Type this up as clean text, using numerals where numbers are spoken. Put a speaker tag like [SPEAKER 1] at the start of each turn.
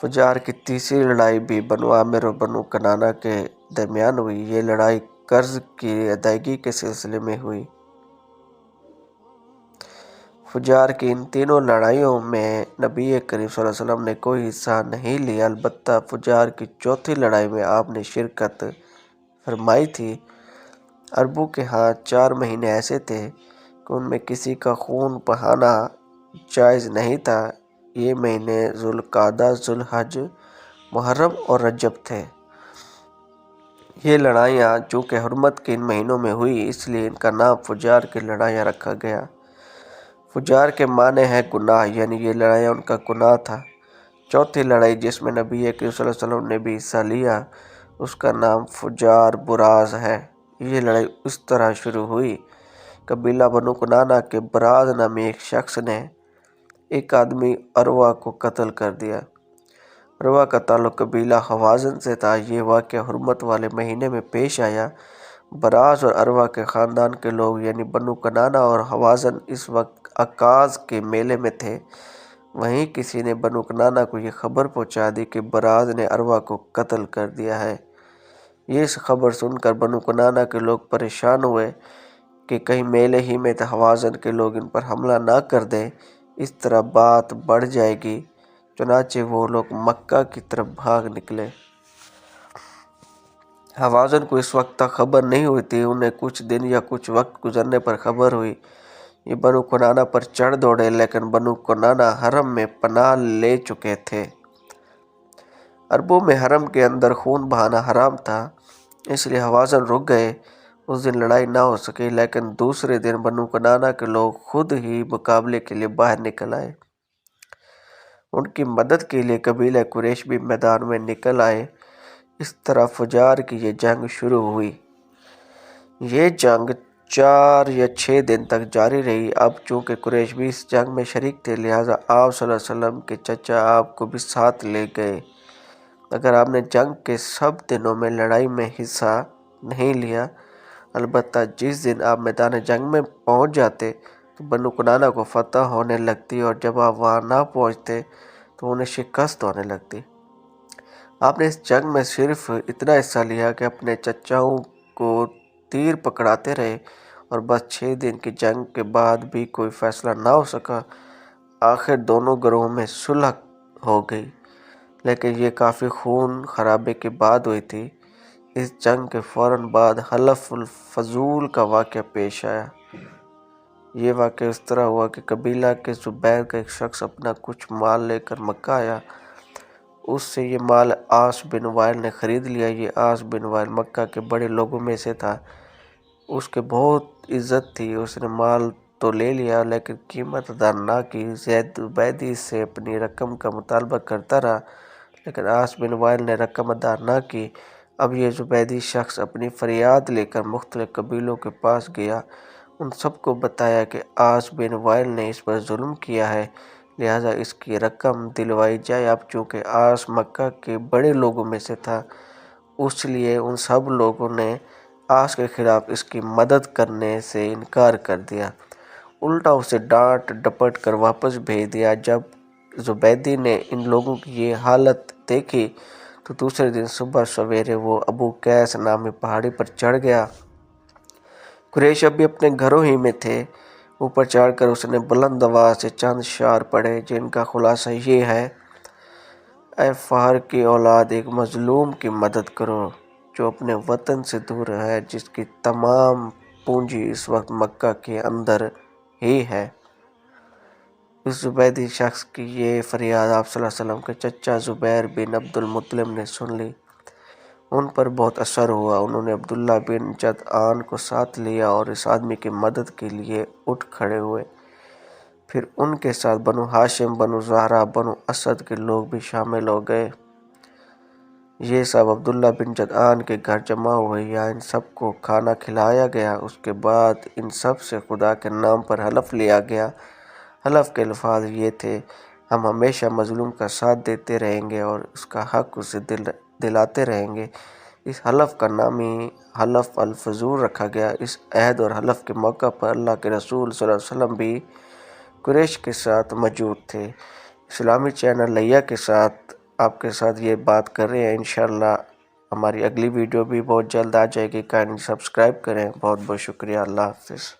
[SPEAKER 1] فجار کی تیسری لڑائی بھی بنو عامر اور بنو کنانہ کے درمیان ہوئی۔ یہ لڑائی قرض کی ادائیگی کے سلسلے میں ہوئی۔ فجار کی ان تینوں لڑائیوں میں نبی کریم صلی اللہ علیہ وسلم نے کوئی حصہ نہیں لیا، البتہ فجار کی چوتھی لڑائی میں آپ نے شرکت فرمائی تھی۔ عربوں کے ہاں 4 مہینے ایسے تھے کہ ان میں کسی کا خون بہانا جائز نہیں تھا۔ یہ مہینے ذوالقعدہ، ذوالحج، محرم اور رجب تھے۔ یہ لڑائیاں چونکہ حرمت کے ان مہینوں میں ہوئی، اس لیے ان کا نام فجار کی لڑائیاں رکھا گیا۔ فجار کے معنی ہے گناہ، یعنی یہ لڑائیاں ان کا گناہ تھا۔ چوتھی لڑائی جس میں نبی کریم صلی اللہ علیہ وسلم نے بھی حصہ لیا، اس کا نام فجار براز ہے۔ یہ لڑائی اس طرح شروع ہوئی، قبیلہ بنو کنانہ کے براز نامی ایک شخص نے ایک آدمی عروہ کو قتل کر دیا۔ عروہ کا تعلق قبیلہ حوازن سے تھا۔ یہ واقعہ حرمت والے مہینے میں پیش آیا۔ براز اور عروہ کے خاندان کے لوگ یعنی بنو کنانہ اور حوازن اس وقت عکاظ کے میلے میں تھے۔ وہیں کسی نے بنو کنانہ کو یہ خبر پہنچا دی کہ براز نے عروہ کو قتل کر دیا ہے۔ یہ خبر سن کر بنو کنانہ کے لوگ پریشان ہوئے کہ کہیں میلے ہی میں حوازن کے لوگ ان پر حملہ نہ کر دیں، اس طرح بات بڑھ جائے گی۔ چنانچہ وہ لوگ مکہ کی طرف بھاگ نکلے۔ حوازن کو اس وقت تک خبر نہیں ہوئی تھی، انہیں کچھ دن یا کچھ وقت گزرنے پر خبر ہوئی۔ یہ بنو کنانہ پر چڑھ دوڑے، لیکن بنو کنانہ حرم میں پناہ لے چکے تھے۔ عربوں میں حرم کے اندر خون بہانا حرام تھا، اس لیے حوازن رک گئے۔ اس دن لڑائی نہ ہو سکی، لیکن دوسرے دن بنو کنانہ کے لوگ خود ہی مقابلے کے لیے باہر نکل آئے۔ ان کی مدد کے لیے قبیلہ قریش بھی میدان میں نکل آئے۔ اس طرح فجار کی یہ جنگ شروع ہوئی۔ یہ جنگ 4 یا 6 دن تک جاری رہی۔ اب چونکہ قریش بھی اس جنگ میں شریک تھے، لہٰذا آپ صلی اللہ علیہ وسلم کے چچا آپ کو بھی ساتھ لے گئے۔ اگر آپ نے جنگ کے سب دنوں میں لڑائی میں حصہ نہیں لیا، البتہ جس دن آپ میدان جنگ میں پہنچ جاتے تو بنو کنانہ کو فتح ہونے لگتی، اور جب آپ وہاں نہ پہنچتے تو انہیں شکست ہونے لگتی۔ آپ نے اس جنگ میں صرف اتنا حصہ لیا کہ اپنے چچاؤں کو تیر پکڑاتے رہے، اور بس 6 دن کی جنگ کے بعد بھی کوئی فیصلہ نہ ہو سکا۔ آخر دونوں گروہوں میں صلح ہو گئی، لیکن یہ کافی خون خرابے کے بعد ہوئی تھی۔ اس جنگ کے فوراً بعد حلف الفضول کا واقعہ پیش آیا۔ یہ واقعہ اس طرح ہوا کہ قبیلہ کے زبیر کا ایک شخص اپنا کچھ مال لے کر مکہ آیا۔ اس سے یہ مال عاص بن وائل نے خرید لیا۔ یہ عاص بن وائل مکہ کے بڑے لوگوں میں سے تھا، اس کے بہت عزت تھی۔ اس نے مال تو لے لیا، لیکن قیمت ادا نہ کی۔ زید زبیدی سے اپنی رقم کا مطالبہ کرتا رہا، لیکن عاص بن وائل نے رقم ادا نہ کی۔ اب یہ زبیدی شخص اپنی فریاد لے کر مختلف قبیلوں کے پاس گیا، ان سب کو بتایا کہ عاص بن وائل نے اس پر ظلم کیا ہے، لہٰذا اس کی رقم دلوائی جائے۔ اب چونکہ عاص مکہ کے بڑے لوگوں میں سے تھا، اس لیے ان سب لوگوں نے عاص کے خلاف اس کی مدد کرنے سے انکار کر دیا، الٹا اسے ڈانٹ ڈپٹ کر واپس بھیج دیا۔ جب زبیدی نے ان لوگوں کی یہ حالت دیکھی تو دوسرے دن صبح سویرے وہ ابو قیس نامی پہاڑی پر چڑھ گیا۔ قریش اب بھی اپنے گھروں ہی میں تھے۔ اوپر چڑھ کر اس نے بلند آواز سے چند اشعار پڑھے، جن کا خلاصہ یہ ہے: اے فہر کی اولاد، ایک مظلوم کی مدد کرو جو اپنے وطن سے دور ہے، جس کی تمام پونجی اس وقت مکہ کے اندر ہی ہے۔ اس زبیدی شخص کی یہ فریاد آپ صلی اللہ علیہ وسلم کے چچا زبیر بن عبد المطلب نے سن لی۔ ان پر بہت اثر ہوا۔ انہوں نے عبداللہ بن جدعان کو ساتھ لیا اور اس آدمی کی مدد کے لیے اٹھ کھڑے ہوئے۔ پھر ان کے ساتھ بنو ہاشم، بنو زہرہ، بنو اسد کے لوگ بھی شامل ہو گئے۔ یہ سب عبداللہ بن جدعان کے گھر جمع ہوئے، یا ان سب کو کھانا کھلایا گیا۔ اس کے بعد ان سب سے خدا کے نام پر حلف لیا گیا۔ حلف کے الفاظ یہ تھے: ہم ہمیشہ مظلوم کا ساتھ دیتے رہیں گے اور اس کا حق اسے دلاتے رہیں گے۔ اس حلف کا نام ہی حلف الفضول رکھا گیا۔ اس عہد اور حلف کے موقع پر اللہ کے رسول صلی اللہ علیہ وسلم بھی قریش کے ساتھ موجود تھے۔ اسلامی چینل لیا کے ساتھ آپ کے ساتھ یہ بات کر رہے ہیں۔ انشاءاللہ ہماری اگلی ویڈیو بھی بہت جلد آ جائے گی، کائنڈلی سبسکرائب کریں۔ بہت بہت شکریہ، اللہ حافظ۔